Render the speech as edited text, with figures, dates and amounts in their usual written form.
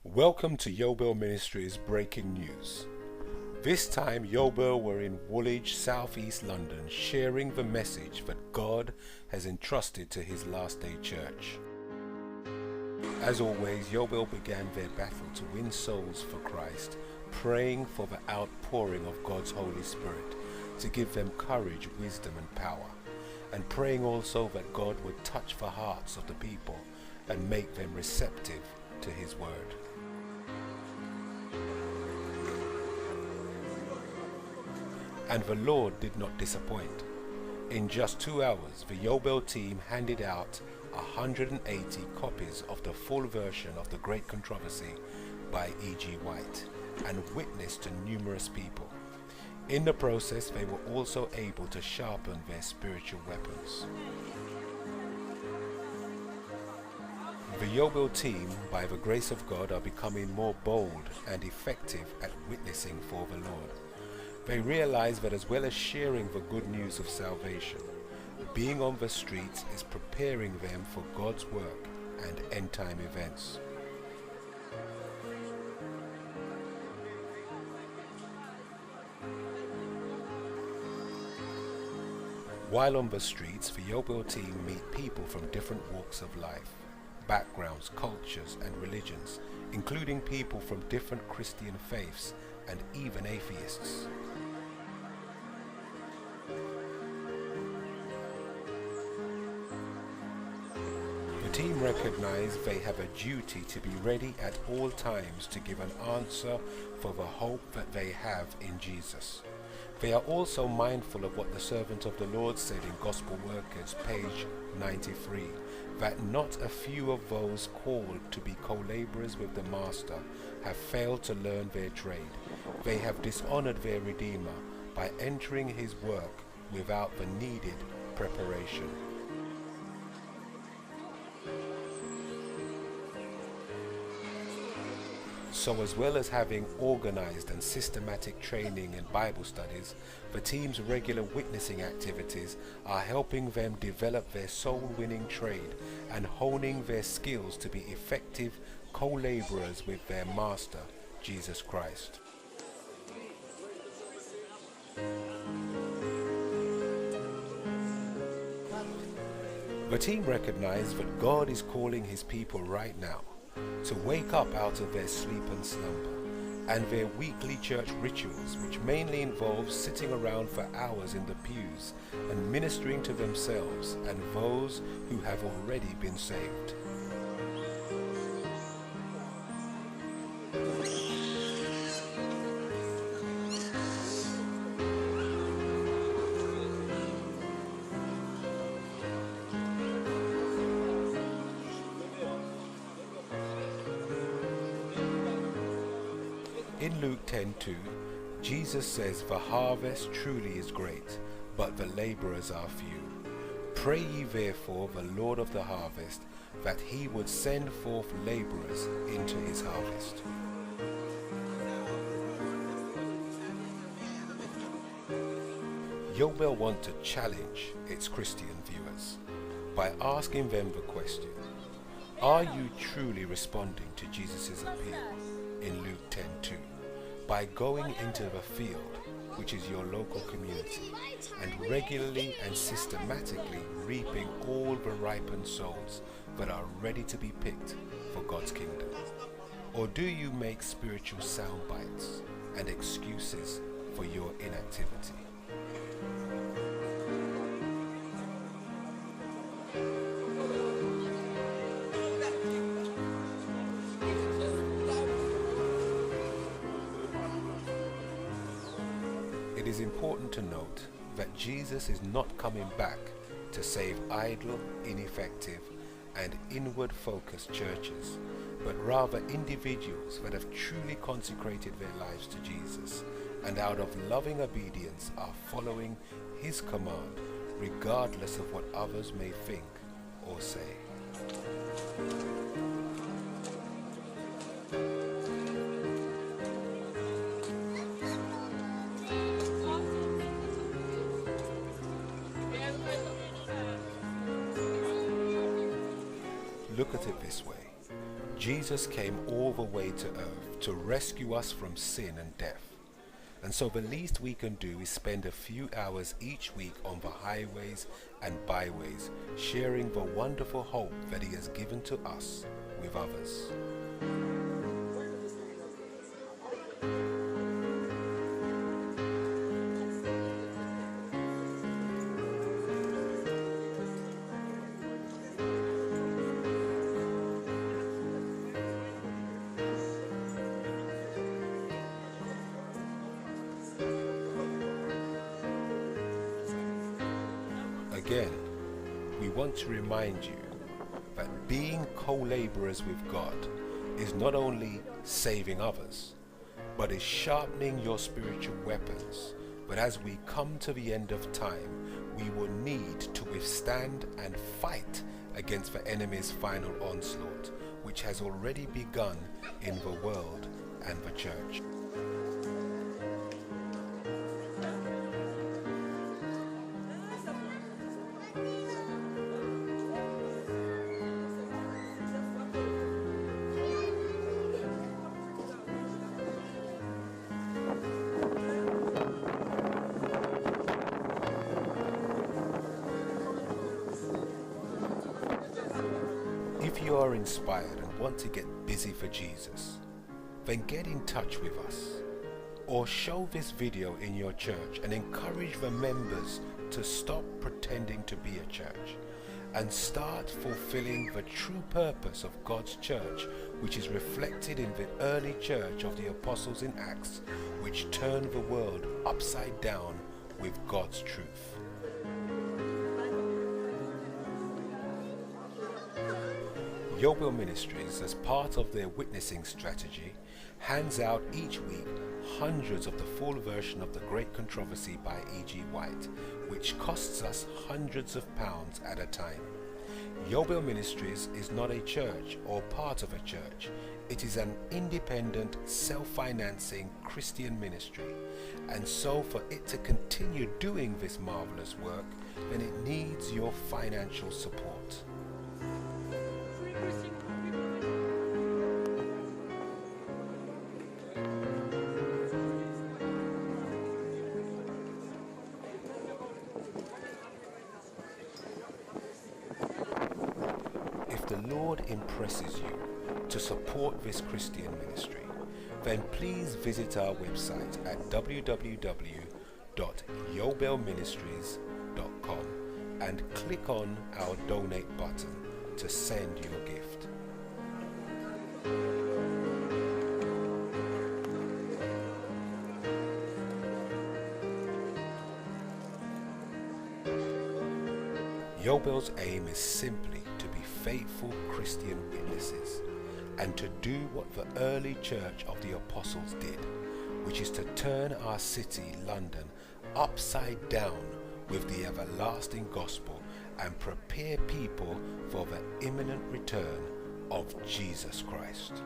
Welcome to Yobel Ministries breaking news. This time Yobel were in Woolwich, southeast London, sharing the message that God has entrusted to his last day church. As always, Yobel began their battle to win souls for Christ, praying for the outpouring of God's Holy Spirit to give them courage, wisdom and power, and praying also that God would touch the hearts of the people and make them receptive to his word. And the Lord did not disappoint. In just 2 hours, the Yobel team handed out 180 copies of the full version of The Great Controversy by E.G. White and witnessed to numerous people. In the process, they were also able to sharpen their spiritual weapons. The Yobel team, by the grace of God, are becoming more bold and effective at witnessing for the Lord. They realize that as well as sharing the good news of salvation, being on the streets is preparing them for God's work and end-time events. While on the streets, the Yobel team meet people from different walks of life, backgrounds, cultures and religions, including people from different Christian faiths and even atheists. The team recognize they have a duty to be ready at all times to give an answer for the hope that they have in Jesus. They are also mindful of what the servant of the Lord said in Gospel Workers, page 93, that not a few of those called to be co-laborers with the Master have failed to learn their trade. They have dishonored their Redeemer by entering his work without the needed preparation. So as well as having organized and systematic training and Bible studies, the team's regular witnessing activities are helping them develop their soul-winning trade and honing their skills to be effective co-laborers with their Master, Jesus Christ. The team recognize that God is calling his people right now to wake up out of their sleep and slumber, and their weekly church rituals, which mainly involve sitting around for hours in the pews and ministering to themselves and those who have already been saved. In Luke 10:2, Jesus says, "The harvest truly is great, but the laborers are few. Pray ye therefore the Lord of the harvest, that he would send forth laborers into his harvest." Yobel want to challenge its Christian viewers by asking them the question, are you truly responding to Jesus' appeal in Luke 10:2 by going into the field, which is your local community, and regularly and systematically reaping all the ripened souls that are ready to be picked for God's kingdom? Or do you make spiritual sound bites and excuses for your inactivity? It is important to note that Jesus is not coming back to save idle, ineffective, and inward-focused churches, but rather individuals that have truly consecrated their lives to Jesus and out of loving obedience are following his command, regardless of what others may think or say. Look at it this way. Jesus came all the way to earth to rescue us from sin and death. And so the least we can do is spend a few hours each week on the highways and byways, sharing the wonderful hope that he has given to us with others. Again, we want to remind you that being co-laborers with God is not only saving others, but is sharpening your spiritual weapons. But as we come to the end of time, we will need to withstand and fight against the enemy's final onslaught, which has already begun in the world and the church. If you are inspired and want to get busy for Jesus, then get in touch with us, or show this video in your church and encourage the members to stop pretending to be a church and start fulfilling the true purpose of God's church, which is reflected in the early church of the apostles in Acts, which turned the world upside down with God's truth. Yobel Ministries, as part of their witnessing strategy, hands out each week hundreds of the full version of The Great Controversy by E.G. White, which costs us hundreds of pounds at a time. Yobel Ministries is not a church or part of a church. It is an independent, self-financing Christian ministry, and so for it to continue doing this marvelous work, then it needs your financial support. If the Lord impresses you to support this Christian ministry, then please visit our website at www.yobelministries.com and click on our donate button to send your gift. Yobel's aim is simply to be faithful Christian witnesses and to do what the early church of the apostles did, which is to turn our city, London, upside down with the everlasting gospel and prepare people for the imminent return of Jesus Christ.